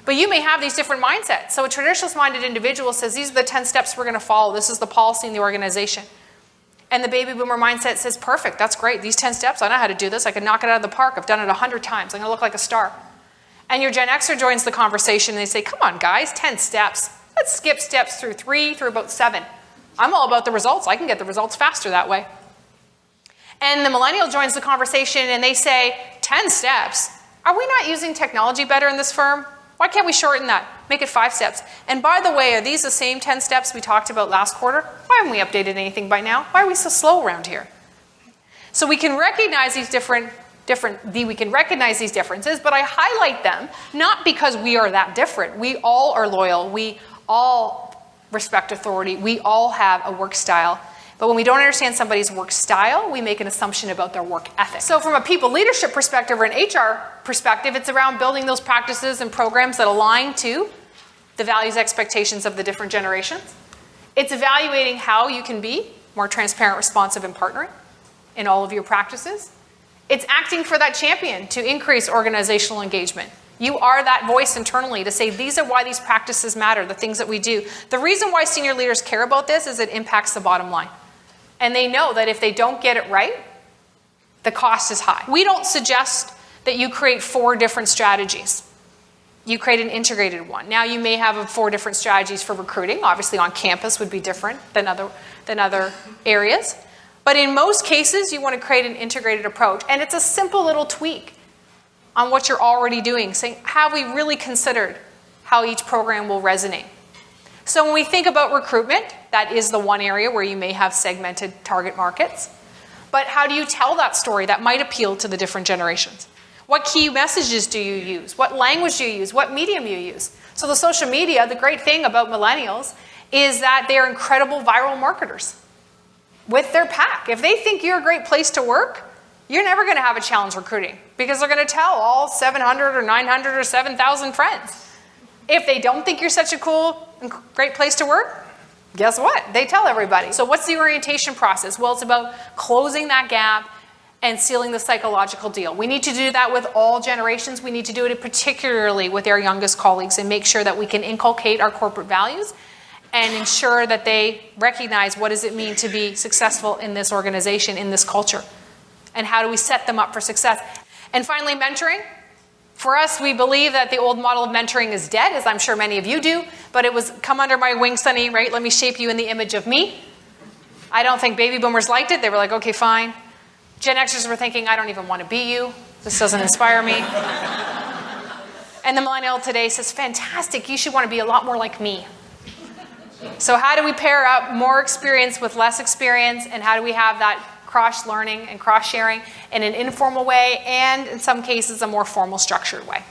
But you may have these different mindsets. So a traditionalist-minded individual says, these are the 10 steps we're going to follow. This is the policy in the organization. And the baby boomer mindset says, perfect, that's great. These 10 steps, I know how to do this. I can knock it out of the park. I've done it 100 times. I'm going to look like a star. And your Gen Xer joins the conversation and they say, come on, guys, 10 steps. Let's skip steps through 3 through about 7. I'm all about the results. I can get the results faster that way. And the millennial joins the conversation and they say, 10 steps? Are we not using technology better in this firm? Why can't we shorten that? Make it 5 steps. And by the way, are these the same 10 steps we talked about last quarter? Why haven't we updated anything by now? Why are we so slow around here? So we can recognize these we can recognize these differences, but I highlight them not because we are that different. We all are loyal. We all respect authority. We all have a work style. But when we don't understand somebody's work style, we make an assumption about their work ethic. So from a people leadership perspective or an HR perspective, it's around building those practices and programs that align to the values, expectations of the different generations. It's evaluating how you can be more transparent, responsive, and partnering in all of your practices. It's acting for that champion to increase organizational engagement. You are that voice internally to say, these are why these practices matter, the things that we do. The reason why senior leaders care about this is it impacts the bottom line. And they know that if they don't get it right, the cost is high. We don't suggest that you create 4 different strategies. You create an integrated one. Now you may have 4 different strategies for recruiting. Obviously on campus would be different than other areas. But in most cases, you want to create an integrated approach. And it's a simple little tweak on what you're already doing, saying, have we really considered how each program will resonate? So when we think about recruitment, that is the one area where you may have segmented target markets. But how do you tell that story that might appeal to the different generations? What key messages do you use? What language do you use? What medium you use? So the social media, the great thing about millennials is that they're incredible viral marketers with their pack. If they think you're a great place to work, you're never going to have a challenge recruiting because they're going to tell all 700 or 900 or 7,000 friends. If they don't think you're such a cool and great place to work, guess what? They tell everybody. So what's the orientation process? Well, it's about closing that gap and sealing the psychological deal. We need to do that with all generations. We need to do it particularly with our youngest colleagues and make sure that we can inculcate our corporate values and ensure that they recognize what does it mean to be successful in this organization, in this culture, and how do we set them up for success. And finally, mentoring. For us, we believe that the old model of mentoring is dead, as I'm sure many of you do, but it was come under my wing, Sonny, right? Let me shape you in the image of me. I don't think baby boomers liked it. They were like, okay, fine. Gen Xers were thinking, I don't even want to be you. This doesn't inspire me. And the millennial today says, fantastic, you should want to be a lot more like me. So how do we pair up more experience with less experience, and how do we have that cross-learning and cross-sharing in an informal way and, in some cases, a more formal, structured way?